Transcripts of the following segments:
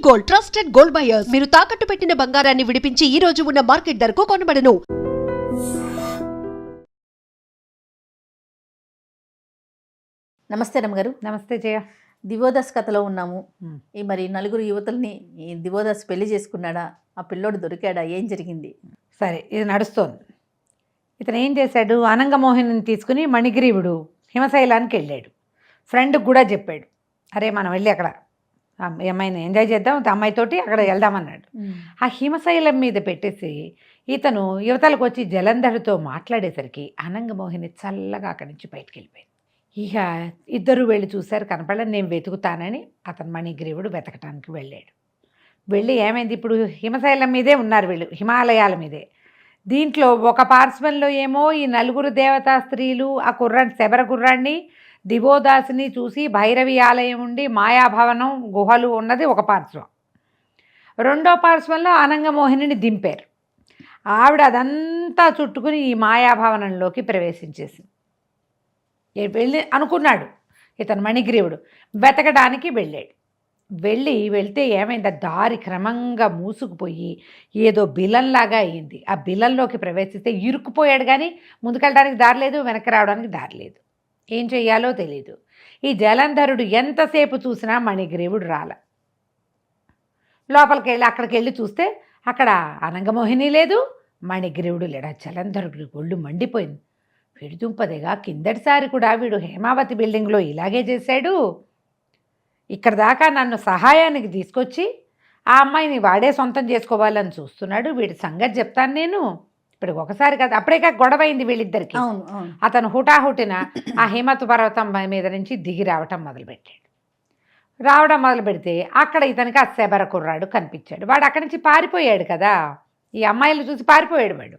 Gold trusted gold buyers మీరు తాకట్టు పెట్టిన బంగారాన్ని విడిపించి ఈ రోజు ఉన్న మార్కెట్ ధరకు కొనబడను. నమస్తే రమ్మగారు. నమస్తే జయ. దివోదాస్ కథలో ఉన్నాము. ఈ మరి నలుగురు యువతుల్ని ఈ దివోదాస్ పెళ్లి చేసుకున్నాడా, ఆ పిల్లోడు దొరికాడా, ఏం జరిగింది? సరే, ఇది నడుస్తోంది. ఇతను ఏం చేశాడు, అనంగమోహిని తీసుకుని మణిగ్రీవుడు హిమశైలానికి వెళ్ళాడు. ఫ్రెండ్కి కూడా చెప్పాడు, అరే మనం వెళ్ళి అక్కడ ఈ అమ్మాయిని ఎంజాయ్ చేద్దాం, అమ్మాయితోటి అక్కడ వెళ్దామన్నాడు. ఆ హిమశైలం మీద పెట్టేసి ఇతను యువతలకు వచ్చి జలంధరుతో మాట్లాడేసరికి అనంగమోహిని చల్లగా అక్కడి నుంచి బయటికి వెళ్ళిపోయింది. ఇక ఇద్దరు వెళ్ళి చూశారు, కనపడలేదు. నేను వెతుకుతానని అతను మణిగ్రీవుడు వెతకటానికి వెళ్ళాడు. వెళ్ళి ఏమైంది, ఇప్పుడు హిమశైలం మీదే ఉన్నారు వీళ్ళు, హిమాలయాల మీదే. దీంట్లో ఒక పార్శ్వంలో ఏమో ఈ నలుగురు దేవతా స్త్రీలు ఆ శబర కుర్రాన్ని దివోదాసుని చూసి భైరవి ఆలయం ఉండి మాయాభవనం గుహలు ఉన్నది ఒక పార్శ్వం. రెండో పార్శ్వంలో అనంగమోహిని దింపారు. ఆవిడ అదంతా చుట్టుకుని ఈ మాయాభవనంలోకి ప్రవేశించేసింది. వెళ్ళి అనుకున్నాడు ఇతను మణిగ్రీవుడు, వెతకడానికి వెళ్ళాడు. వెళ్తే ఏమైంది, దారి క్రమంగా మూసుకుపోయి ఏదో బిలంలాగా అయింది. ఆ బిలంలోకి ప్రవేశిస్తే ఇరుక్కుపోయాడు, కానీ ముందుకెళ్ళడానికి దారి లేదు, వెనక్కి రావడానికి దారి లేదు. ఏం చెయ్యాలో తెలీదు. ఈ జలంధరుడు ఎంతసేపు చూసినా మణిగ్రీవుడు రాల. లోపలికి వెళ్ళి అక్కడికి వెళ్ళి చూస్తే అక్కడ అనంగమోహిని లేదు, మణిగ్రీవుడు లేడు. ఆ జలంధరుడు ఒళ్ళు మండిపోయింది. విడుదుంపదిగా కిందటిసారి కూడా వీడు హేమావతి బిల్డింగ్లో ఇలాగే చేశాడు. ఇక్కడ దాకా నన్ను సహాయానికి తీసుకొచ్చి ఆ అమ్మాయిని వాడే సొంతం చేసుకోవాలని చూస్తున్నాడు. వీడి సంగతి చెప్తాను నేను. ఇప్పుడు ఒకసారి కదా, అప్పుడే గొడవ అయింది వీళ్ళిద్దరికి. అతను హుటాహుటిన ఆ హిమత్ పర్వతం మీద నుంచి దిగి రావటం మొదలు పెడితే అక్కడ ఇతనికి ఆ శబర కుర్రాడు కనిపించాడు. వాడు అక్కడి నుంచి పారిపోయాడు కదా, ఈ అమ్మాయిలు చూసి పారిపోయాడు. వాడు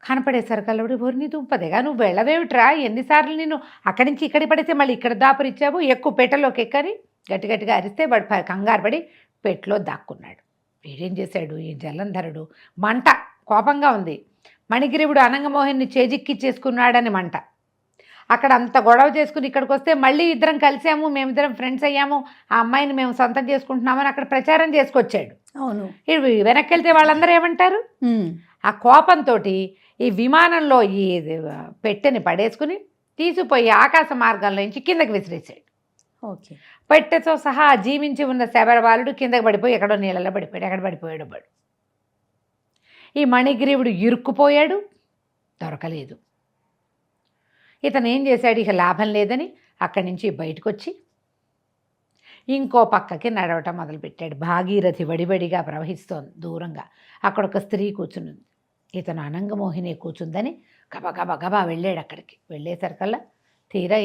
కనపడేసరికల్లుడు, ఊరిని దుంపదేగా నువ్వు వెళ్ళవేమిట్రా, ఎన్నిసార్లు నేను అక్కడి నుంచి ఇక్కడి పడితే మళ్ళీ ఇక్కడ దాపురిచ్చావు, ఎక్కువ పెట్టెలోకి ఎక్కని గట్టిగా అరిస్తే వాడు కంగారు పడి పెట్టెలో దాక్కున్నాడు. వీడేం చేశాడు, ఈ జలంధరుడు మంట కోపంగా ఉంది. మణిగ్రీవుడు అనంగమోహిని చేజిక్కిచ్చేసుకున్నాడని మంట. అక్కడ అంత గొడవ చేసుకుని ఇక్కడికి వస్తే మళ్ళీ ఇద్దరం కలిసాము, మేమిద్దరం ఫ్రెండ్స్ అయ్యాము, ఆ అమ్మాయిని మేము సొంతం చేసుకుంటున్నామని అక్కడ ప్రచారం చేసుకొచ్చాడు. అవును, ఇవి వెనక్కి వెళ్తే వాళ్ళందరూ ఏమంటారు? ఆ కోపంతో ఈ విమానంలో ఈ పెట్టెని పడేసుకుని తీసుకుపోయి ఆకాశ మార్గంలో నుంచి కిందకి విసిరేసాడు. ఓకే, పెట్టెతో సహా జీవించి ఉన్న శబర బాలుడు కిందకి పడిపోయి ఎక్కడో నీళ్ళలో పడిపోయాడు. ఎక్కడ పడిపోయాడు వాడు. ఈ మణిగ్రీవుడు ఇరుక్కుపోయాడు, దొరకలేదు. ఇతను ఏం చేశాడు, ఇక లాభం లేదని అక్కడి నుంచి బయటకు వచ్చి ఇంకో పక్కకి నడవటం మొదలుపెట్టాడు. భాగీరథి వడివడిగా ప్రవహిస్తోంది దూరంగా. అక్కడ ఒక స్త్రీ కూర్చుంది. ఇతను అనంగమోహిని కూర్చుందని గబగబా వెళ్ళాడు. అక్కడికి వెళ్ళేసరికల్లా తీరా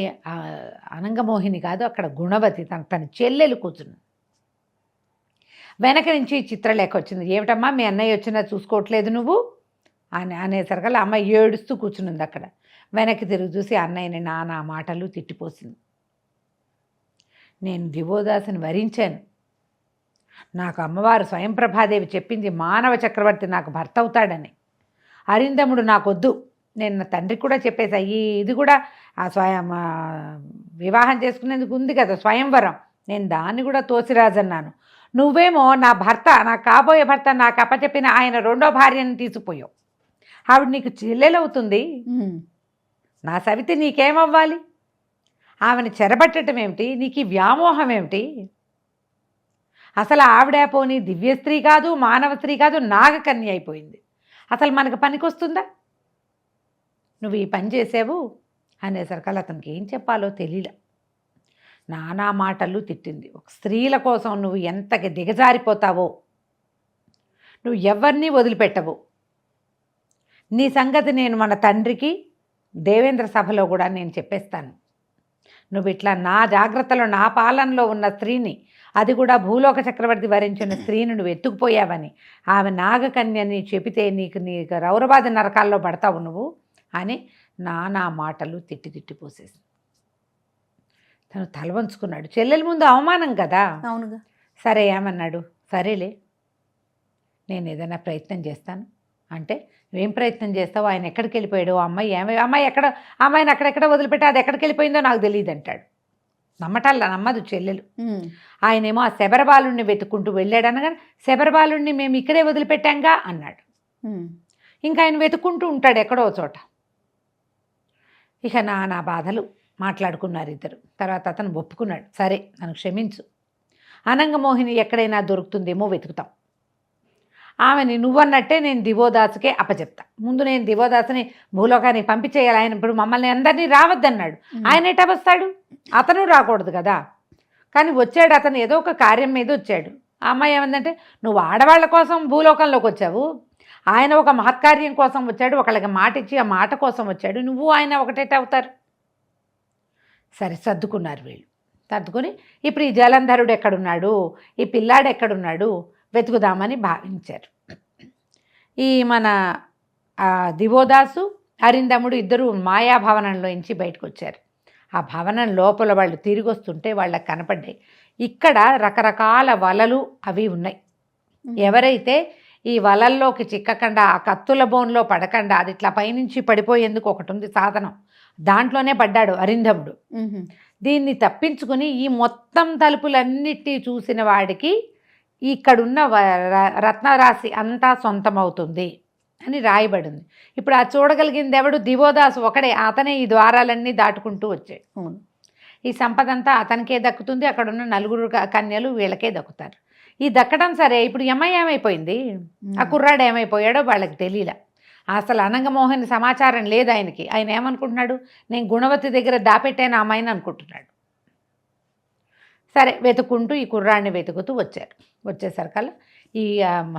అనంగమోహిని కాదు, అక్కడ గుణవతి తన చెల్లెలు కూర్చుంది. వెనక నుంచి చిత్రలేఖ వచ్చింది. ఏమిటమ్మా మీ అన్నయ్య వచ్చినా చూసుకోవట్లేదు నువ్వు అనేసరికల్లా అమ్మాయి ఏడుస్తూ కూర్చునింది అక్కడ. వెనక్కి తిరిగి చూసి అన్నయ్యని నానా మాటలు తిట్టిపోసింది. నేను దివోదాసుని వరించాను. నాకు అమ్మవారు స్వయంప్రభాదేవి చెప్పింది మానవ చక్రవర్తి నాకు భర్త అవుతాడని. అరిందముడు నాకొద్దు. నేను నా తండ్రికి కూడా చెప్పేసా, ఇది కూడా ఆ వివాహం చేసుకునేందుకు ఉంది కదా స్వయంవరం, నేను దాన్ని కూడా తోసిరాజన్నాను. నువ్వేమో నా భర్త, నాకు కాబోయే భర్త నాకు అప్పచెప్పిన ఆయన రెండో భార్యను తీసుకుపోయావు. ఆవిడ నీకు చెల్లెలవుతుంది. నా సవితి నీకేమవ్వాలి? ఆమెను చెరబట్టడం ఏమిటి? నీకు ఈ వ్యామోహం ఏమిటి? అసలు ఆవిడ పోనీ దివ్య స్త్రీ కాదు, మానవ స్త్రీ కాదు, నాగకన్య అయిపోయింది. అసలు మనకు పనికొస్తుందా? నువ్వు ఈ పని చేసావు అనేసరికల్లా అతనికి ఏం చెప్పాలో తెలియలే. నానా మాటలు తిట్టింది. ఒక స్త్రీల కోసం నువ్వు ఎంతకి దిగజారిపోతావో, నువ్వు ఎవరిని వదిలిపెట్టవు. నీ సంగతి నేను మన తండ్రికి దేవేంద్ర సభలో కూడా నేను చెప్పేస్తాను. నువ్వు ఇట్లా నా జాగ్రత్తలో నా పాలనలో ఉన్న స్త్రీని, అది కూడా భూలోక చక్రవర్తి వరించిన స్త్రీని నువ్వు ఎత్తుకుపోయావని, ఆమె నాగకన్యని చెబితే నీకు రౌరవాది నరకాల్లో పడతావు నువ్వు అని నానా మాటలు తిట్టిపోసేసి తను తలవంచుకున్నాడు. చెల్లెల ముందు అవమానం కదా. అవునుగా. సరే ఏమన్నాడు, సరేలే నేను ఏదైనా ప్రయత్నం చేస్తాను అంటే, నువ్వేం ప్రయత్నం చేస్తావు? ఆయన ఎక్కడికి వెళ్ళిపోయాడు? అమ్మాయిని అక్కడెక్కడ వదిలిపెట్టి అది ఎక్కడికి వెళ్ళిపోయిందో నాకు తెలియదు అంటాడు. నమ్మదు చెల్లెలు. ఆయనేమో ఆ శబరబాలుణ్ణి వెతుక్కుంటూ వెళ్ళాడు అనగానే శబరబాలుణ్ణి మేము ఇక్కడే వదిలిపెట్టాంగా అన్నాడు. ఇంకా ఆయన వెతుక్కుంటూ ఉంటాడు ఎక్కడో చోట. ఇక నా బాధలు మాట్లాడుకున్నారు ఇద్దరు. తర్వాత అతను ఒప్పుకున్నాడు, సరే నన్ను క్షమించు, అనంగమోహిని ఎక్కడైనా దొరుకుతుందేమో వెతుకుతాం, ఆమెని నువ్వన్నట్టే నేను దివోదాసుకే అప్పచెప్తా. ముందు నేను దివోదాసుని భూలోకానికి పంపించేయాలి. ఆయన ఇప్పుడు మమ్మల్ని అందరినీ రావద్దన్నాడు, ఆయన ఎటా వస్తాడు? అతను రాకూడదు కదా. కానీ వచ్చాడు అతను, ఏదో ఒక కార్యం మీద వచ్చాడు. ఆ అమ్మాయి ఏమందంటే, నువ్వు ఆడవాళ్ళ కోసం భూలోకంలోకి వచ్చావు, ఆయన ఒక మహత్కార్యం కోసం వచ్చాడు, ఒకళ్ళకి మాట ఇచ్చి ఆ మాట కోసం వచ్చాడు, నువ్వు ఆయన ఒకటేట అవుతారు. సరే సర్దుకున్నారు వీళ్ళు. సర్దుకుని ఇప్పుడు ఈ జలంధరుడు ఎక్కడున్నాడు, ఈ పిల్లాడు ఎక్కడున్నాడు వెతుకుదామని భావించారు. ఈ మన దివోదాసు అరిందముడు ఇద్దరు మాయాభవనంలోంచి బయటకు వచ్చారు. ఆ భవనం లోపల వాళ్ళు తిరిగి వస్తుంటే వాళ్ళకి కనపడ్డాయి ఇక్కడ రకరకాల వలలు అవి ఉన్నాయి. ఎవరైతే ఈ వలల్లోకి చిక్కకుండా ఆ కత్తుల బోన్లో పడకుండా అది ఇట్లా పైనుంచి పడిపోయేందుకు ఒకటి ఉంది సాధనం, దాంట్లోనే పడ్డాడు అరిందముడు. దీన్ని తప్పించుకుని ఈ మొత్తం తలుపులన్నిటినీ చూసిన వాడికి ఇక్కడున్న రత్నరాశి అంతా సొంతమవుతుంది అని రాయబడింది. ఇప్పుడు ఆ చూడగలిగింది ఎవడు? దివోదాసు ఒకడే. అతనే ఈ ద్వారాలన్నీ దాటుకుంటూ వచ్చాడు. ఈ సంపద అంతా అతనికే దక్కుతుంది, అక్కడున్న 4 కన్యలు వీళ్ళకే దక్కుతారు. ఈ దక్కడం సరే, ఇప్పుడు ఏమైపోయింది, ఆ కుర్రాడు ఏమైపోయాడో వాళ్ళకి తెలియలే. అసలు అనంగమోహన్ సమాచారం లేదు ఆయనకి. ఆయన ఏమనుకుంటున్నాడు, నేను గుణవతి దగ్గర దాపెట్టాను అమ్మాయిని అనుకుంటున్నాడు. సరే వెతుక్కుంటూ ఈ కుర్రాడిని వెతుకుతూ వచ్చారు. వచ్చేసరికల్లా ఈ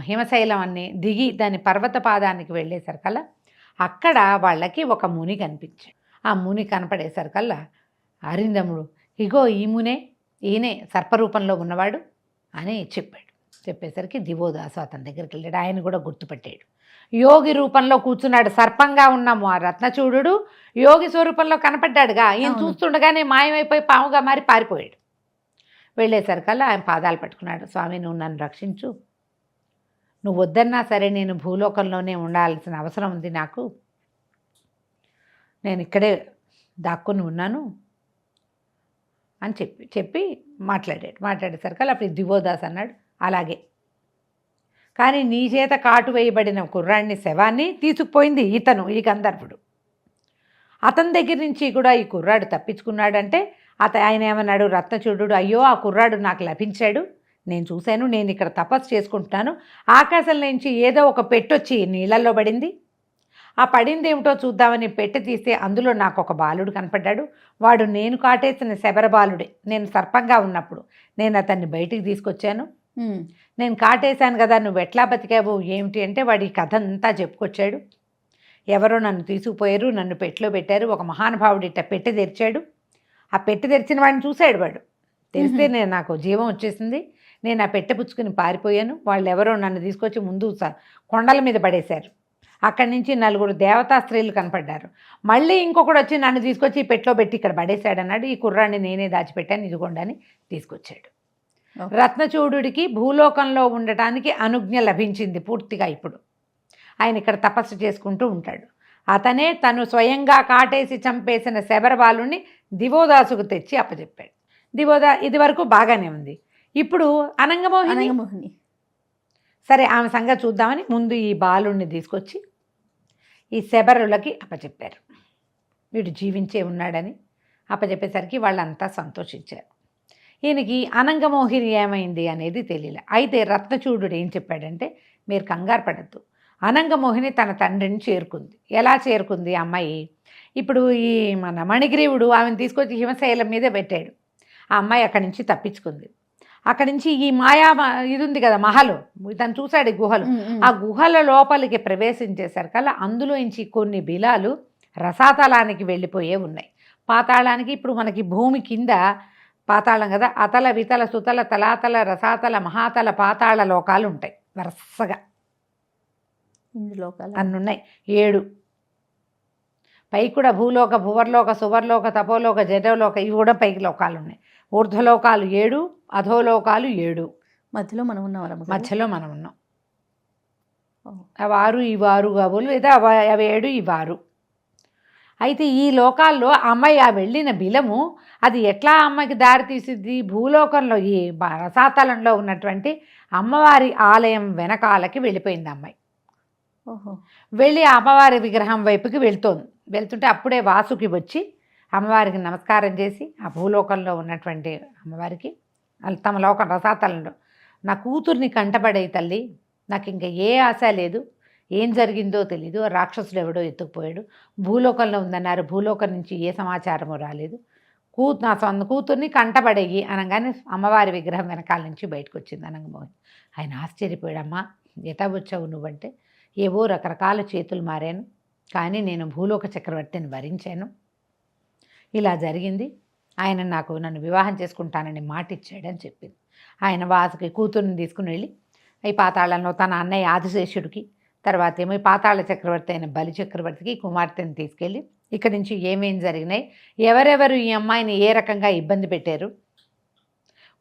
హిమశైలం అన్ని దిగి దాని పర్వత పాదానికి వెళ్ళేసరికల్లా అక్కడ వాళ్ళకి ఒక ముని కనిపించాడు. ఆ ముని కనపడేసరికల్లా అరిందముడు, ఇగో ఈ మునే, ఈయనే సర్పరూపంలో ఉన్నవాడు అని చెప్పాడు. చెప్పేసరికి దివోదాసు అతని దగ్గరికి వెళ్ళాడు. ఆయన కూడా గుర్తుపట్టాడు. యోగి రూపంలో కూర్చున్నాడు, సర్పంగా ఉన్నాము. ఆ రత్నచూడు యోగి స్వరూపంలో కనపడ్డాడుగా. ఈయన చూస్తుండగానే మాయమైపోయి పాముగా మారి పారిపోయాడు. వెళ్ళేసరికల్లా ఆయన పాదాలు పట్టుకున్నాడు. స్వామి, నువ్వు నన్ను రక్షించు, నువ్వు వద్దన్నా సరే నేను భూలోకంలోనే ఉండాల్సిన అవసరం ఉంది నాకు, నేను ఇక్కడే దాక్కుని ఉన్నాను అని చెప్పి మాట్లాడేసరికల్లా అప్పుడు దివోదాస్ అన్నాడు, అలాగే, కానీ నీ చేత కాటు వేయబడిన కుర్రాడిని శవాన్ని తీసుకుపోయింది ఈ గంధర్వుడు. అతని దగ్గర నుంచి కూడా ఈ కుర్రాడు తప్పించుకున్నాడంటే ఆయన ఏమన్నాడు, రత్నచూడు, అయ్యో ఆ కుర్రాడు నాకు లభించాడు, నేను చూశాను, నేను ఇక్కడ తపస్సు చేసుకుంటున్నాను, ఆకాశం నుంచి ఏదో ఒక పెట్టొచ్చి నీళ్ళల్లో పడింది, ఆ పడింది ఏమిటో చూద్దామని పెట్టె తీస్తే అందులో నాకు ఒక బాలుడు కనపడ్డాడు, వాడు నేను కాటేసిన శబరబాలుడే. నేను సర్పంగా ఉన్నప్పుడు నేను అతన్ని బయటికి తీసుకొచ్చాను, నేను కాటేశాను కదా, నువ్వు ఎట్లా బతికావు ఏమిటి అంటే వాడు ఈ కథ అంతా చెప్పుకొచ్చాడు. ఎవరో నన్ను తీసుకుపోయారు, నన్ను పెట్టెలో పెట్టారు, ఒక మహానుభావుడు ఇట్ట పెట్టె తెరిచాడు, ఆ పెట్టె తెరిచిన వాడిని చూశాడు. వాడు తెరిస్తే నాకు జీవం వచ్చేసింది, నేను ఆ పెట్టె పుచ్చుకుని పారిపోయాను, వాళ్ళు ఎవరో నన్ను తీసుకొచ్చి ముందు కొండల మీద పడేశారు, అక్కడి నుంచి 4 దేవతా స్త్రీలు కనపడ్డారు, మళ్ళీ ఇంకొకడు వచ్చి నన్ను తీసుకొచ్చి ఈ పెట్టెలో పెట్టి ఇక్కడ పడేశాడన్నాడు. ఈ కుర్రాన్ని నేనే దాచిపెట్టాను, ఇదిగోండి అని తీసుకొచ్చాడు. రత్నచూడుడికి భూలోకంలో ఉండటానికి అనుజ్ఞ లభించింది పూర్తిగా. ఇప్పుడు ఆయన ఇక్కడ తపస్సు చేసుకుంటూ ఉంటాడు. అతనే తను స్వయంగా కాటేసి చంపేసిన శబరబాలుని దివోదాసుకు తెచ్చి అప్పచెప్పాడు. ఇది వరకు బాగానే ఉంది. ఇప్పుడు అనంగమోహిని సరే ఆమె సంగతి చూద్దామని ముందు ఈ బాలుణ్ణి తీసుకొచ్చి ఈ శబరులకి అప్పచెప్పారు. వీడు జీవించే ఉన్నాడని అప్పచెప్పేసరికి వాళ్ళంతా సంతోషించారు. ఈయనకి అనంగమోహిని ఏమైంది అనేది తెలియలే. అయితే రత్నచూడు ఏం చెప్పాడంటే, మీరు కంగారు పడద్దు, అనంగమోహిని తన తండ్రిని చేరుకుంది. ఎలా చేరుకుంది అమ్మాయి? ఇప్పుడు ఈ మన మణిగ్రీవుడు ఆమెను తీసుకొచ్చి హిమశైలం మీద పెట్టాడు. ఆ అమ్మాయి అక్కడి నుంచి తప్పించుకుంది. అక్కడి నుంచి ఈ మాయా ఇది ఉంది కదా మహలు, తను చూశాడు ఈ గుహలు, ఆ గుహల లోపలికి ప్రవేశించేసరికల్లా అందులోంచి కొన్ని బిలాలు రసాతలానికి వెళ్ళిపోయే ఉన్నాయి. పాతాళానికి ఇప్పుడు మనకి భూమి కింద పాతాళం కదా, అతల వితల సుతల తలాతల రసాతల మహాతల పాతాళ లోకాలు ఉంటాయి వరుసగా, అన్నున్నాయి 7. పైకి కూడా భూలోక, భువర్లోక, సువర్లోక, తపోలోక, జటలోక, ఇవి కూడా పైకి లోకాలు ఉన్నాయి. ఊర్ధ్వలోకాలు 7, అధోలోకాలు 7. మధ్యలో మనం ఉన్నాం. అవి 6 ఈ 6 కాబోలు, లేదా అవి 7 ఈ 6. అయితే ఈ లోకాల్లో అమ్మాయి ఆ వెళ్ళిన బిలము అది ఎట్లా అమ్మకి దారి తీసిద్ది? భూలోకంలో ఈ రసాతలంలో ఉన్నటువంటి అమ్మవారి ఆలయం వెనకాలకి వెళ్ళిపోయింది అమ్మాయి. ఓహో. వెళ్ళి ఆ అమ్మవారి విగ్రహం వైపుకి వెళ్తుంటే అప్పుడే వాసుకి వచ్చి అమ్మవారికి నమస్కారం చేసి ఆ భూలోకంలో ఉన్నటువంటి అమ్మవారికి తమ లోకం రసాతలంలో, నా కూతుర్ని కంటపడే తల్లి, నాకు ఇంకా ఏ ఆశ లేదు, ఏం జరిగిందో తెలీదు, రాక్షసుడు ఎవడో ఎత్తుకుపోయాడు, భూలోకంలో ఉందన్నారు, భూలోకం నుంచి ఏ సమాచారము రాలేదు, నా సొంత కూతుర్ని కంటపడేయి అనగానే అమ్మవారి విగ్రహం వెనకాల నుంచి బయటకు వచ్చింది అనంగమోహన్. ఆయన ఆశ్చర్యపోయాడమ్మా, ఎటా వచ్చావు నువ్వంటే, ఏవో రకరకాల చేతులు మారాను, కానీ నేను భూలోక చక్రవర్తిని వరించాను, ఇలా జరిగింది, ఆయన నన్ను వివాహం చేసుకుంటానని మాట ఇచ్చాడని చెప్పింది. ఆయన వాసుకి కూతుర్ని తీసుకుని వెళ్ళి ఈ పాతాళంలో తన అన్నయ్య ఆదిశేషుడికి, తర్వాత ఏమో ఈ పాతాళ చక్రవర్తి అయిన బలి చక్రవర్తికి కుమార్తెని తీసుకెళ్ళి ఇక్కడి నుంచి ఏమేం జరిగినాయి, ఎవరెవరు ఈ అమ్మాయిని ఏ రకంగా ఇబ్బంది పెట్టారు,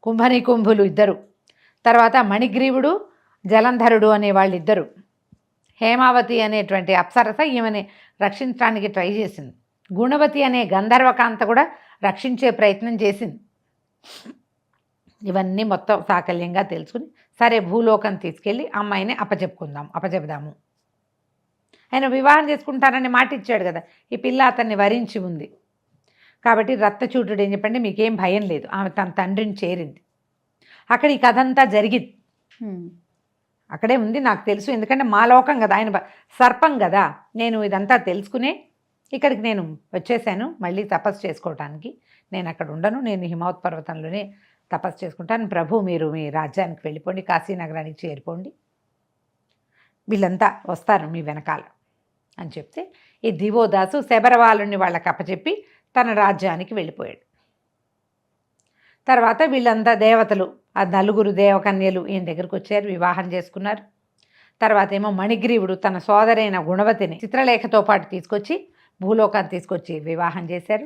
కుంభులు ఇద్దరు, తర్వాత మణిగ్రీవుడు జలంధరుడు అనే వాళ్ళిద్దరు, హేమావతి అనేటువంటి అప్సరస ఈమెని రక్షించడానికి ట్రై చేసింది, గుణవతి అనే గంధర్వకాంత కూడా రక్షించే ప్రయత్నం చేసింది. ఇవన్నీ మొత్తం సాకల్యంగా తెలుసుకుని సరే భూలోకం తీసుకెళ్ళి అమ్మాయిని అప్పచెప్దాము. ఆయన వివాహం చేసుకుంటానని మాట ఇచ్చాడు కదా, ఈ పిల్ల అతన్ని వరించి ఉంది కాబట్టి రక్తచూటుడు ఏం చెప్పండి, మీకేం భయం లేదు, ఆమె తన తండ్రిని చేరింది. అక్కడ ఈ కథ అంతా జరిగింది, అక్కడే ఉంది, నాకు తెలుసు, ఎందుకంటే మా లోకం కదా, ఆయన సర్పం కదా, నేను ఇదంతా తెలుసుకునే ఇక్కడికి నేను వచ్చేసాను మళ్ళీ తపస్సు చేసుకోవటానికి. నేను అక్కడ ఉండను, నేను హిమవత్ పర్వతంలోనే తపస్సు చేసుకుంటాను, ప్రభు మీరు మీ రాజ్యానికి వెళ్ళిపోండి, కాశీనగరానికి చేరిపోండి, వీళ్ళంతా వస్తారు మీ వెనకాల అని చెప్తే ఈ దివోదాసు శబరవాళ్ళని వాళ్ళకి అప్పచెప్పి తన రాజ్యానికి వెళ్ళిపోయాడు. తర్వాత వీళ్ళంతా దేవతలు, ఆ 4 దేవకన్యలు ఈయన దగ్గరకు వచ్చారు, వివాహం చేసుకున్నారు. తర్వాత ఏమో మణిగ్రీవుడు తన సోదరైన గుణవతిని చిత్రలేఖతో పాటు తీసుకొచ్చి భూలోకాన్ని తీసుకొచ్చి వివాహం చేశారు.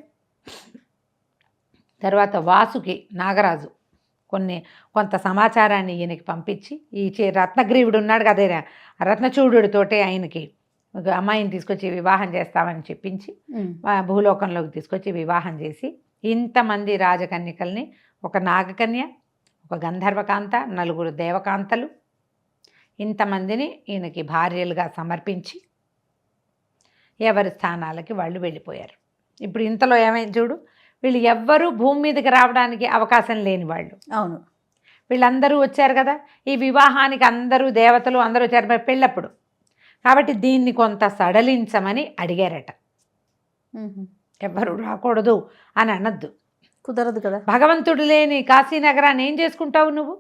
తర్వాత వాసుకి నాగరాజు కొంత సమాచారాన్ని ఈయనకి పంపించి ఈ రత్నగ్రీవుడు ఉన్నాడు కదా, రత్నచూడుతోటే ఆయనకి ఒక అమ్మాయిని తీసుకొచ్చి వివాహం చేస్తామని చెప్పించి భూలోకంలోకి తీసుకొచ్చి వివాహం చేసి ఇంతమంది రాజకన్యకల్ని, ఒక నాగకన్య, ఒక గంధర్వకాంత, 4 దేవకాంతలు, ఇంతమందిని ఈయనకి భార్యలుగా సమర్పించి ఎవరి స్థానాలకి వాళ్ళు వెళ్ళిపోయారు. ఇప్పుడు ఇంతలో ఏమైంది చూడు, వీళ్ళు ఎవ్వరూ భూమి మీదకి రావడానికి అవకాశం లేని వాళ్ళు. అవును, వీళ్ళందరూ వచ్చారు కదా, ఈ వివాహానికి అందరూ దేవతలు అందరూ వచ్చారు పెళ్ళప్పుడు, కాబట్టి దీన్ని కొంత సడలించమని అడిగారట. ఎవ్వరూ రాకూడదు అని అనద్దు, కుదరదు కదా, భగవంతుడు లేని కాశీనగరాన్ని ఏం చేసుకుంటావు నువ్వు,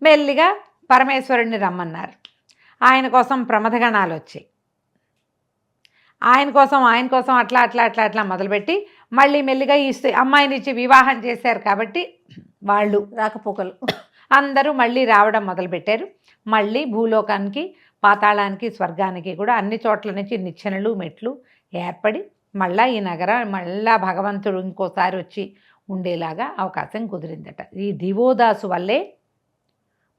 మెల్లిగా పరమేశ్వరుడిని రమ్మన్నారు. ఆయన కోసం ప్రమథగణాలు వచ్చాయి, ఆయన కోసం అట్లా మొదలుపెట్టి మళ్ళీ మెల్లిగా ఈ అమ్మాయిని ఇచ్చి వివాహం చేశారు కాబట్టి వాళ్ళు రాకపోకలు అందరూ మళ్ళీ రావడం మొదలుపెట్టారు. మళ్ళీ భూలోకానికి, పాతాళానికి, స్వర్గానికి కూడా అన్ని చోట్ల నుంచి నిచ్చెనలు మెట్లు ఏర్పడి మళ్ళీ ఈ నగరం మళ్ళా భగవంతుడు ఇంకోసారి వచ్చి ఉండేలాగా అవకాశం కుదిరిందట. ఈ దివోదాసు వల్లే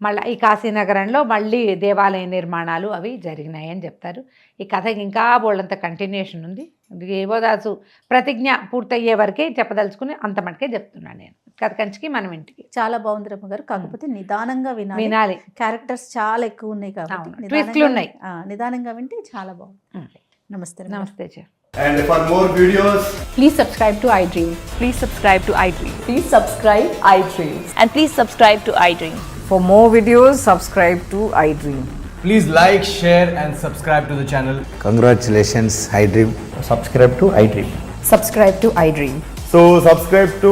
మళ్ళీ ఈ కాశీనగరంలో మళ్ళీ దేవాలయ నిర్మాణాలు అవి జరిగినాయని చెప్తారు. ఈ కథకి ఇంకా బోళ్ళంత కంటిన్యూషన్ ఉంది. దివోదాసు ప్రతిజ్ఞ పూర్తయ్యే వరకే చెప్పదలుచుకుని అంత మటుకే చెప్తున్నాను నేను. కథ కంచికి మనం ఇంటికి. చాలా బాగుంది రమ్మ గారు, కాకపోతే నిదానంగా వినాలి. క్యారెక్టర్స్ చాలా ఎక్కువ ఉన్నాయి కాబట్టి ట్విస్ట్లు ఉన్నాయి, నిదానంగా వింటే చాలా బాగుంది. నమస్తే. నమస్తే. And for more videos, please subscribe to iDream. Please subscribe to iDream. Please subscribe iDream. And please subscribe to iDream. For more videos, subscribe to iDream. please like, share and subscribe to the channel. Congratulations, iDream. Subscribe to iDream. Subscribe to iDream. So subscribe to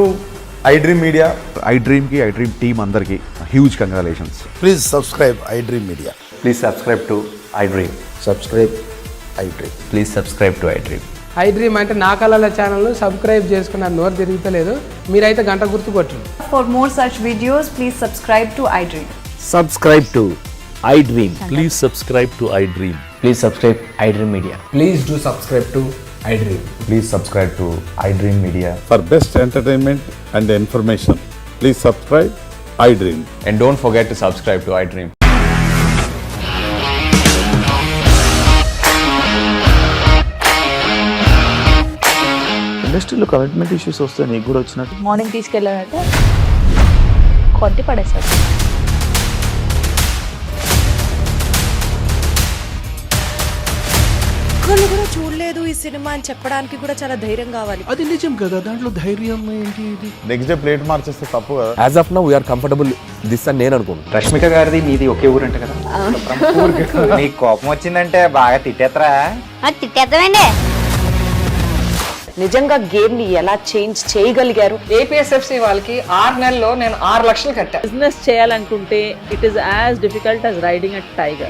iDream Media. iDream ki iDream team andarki huge congratulations. Please subscribe iDream Media. Please subscribe to iDream. Subscribe iDream. Please subscribe to iDream. iDream అంటే నా కళల channel subscribe చేసుకున్నారు, నోరు తిరుగుతలేదు, మీరైతే గంట గుర్తు కొట్టండి. For more such videos, please subscribe to iDream. Subscribe to iDream. Please subscribe to iDream. Please subscribe iDream Media. Please do subscribe to iDream. Please subscribe to iDream Media. For best entertainment and information, please subscribe iDream. And don't forget to subscribe to iDream. ఇండస్ట్రీలో commitment issues వస్తే నీకు కూడా వచ్చినట్టు morning తీసుకెళ్ళానంటే కొట్టి పడేశారు. ఒక్కళ్ళు కూడా చూడలేదు ఈ సినిమా అని చెప్పడానికి కూడా చాలా ధైర్యం కావాలి. అది నిజం కదా, దాంట్లో ధైర్యం ఏంటి ఇది? నెక్స్ట్ డే ప్లేట్ మార్చేస్తే తప్పు కదా. As of now we're comfortable this అని నేను అనుకుంటున్నాను. రష్మిక గారిది మీది ఒకే ఊరు అంట కదా. నీకు కోపం వచ్చిందంటే బాగా తిట్టేత్తరా? తిట్టేద్దామండి. నిజంగా గేమ్ ని ఎలా చేంజ్ చేయగలిగారు? ఏపీఎస్ఎఫ్సి వాళ్ళకి 6 నెలల్లో నేను 6 లక్షలు కట్టా. బిజినెస్ చేయాలనుకుంటే it is as difficult as riding a tiger.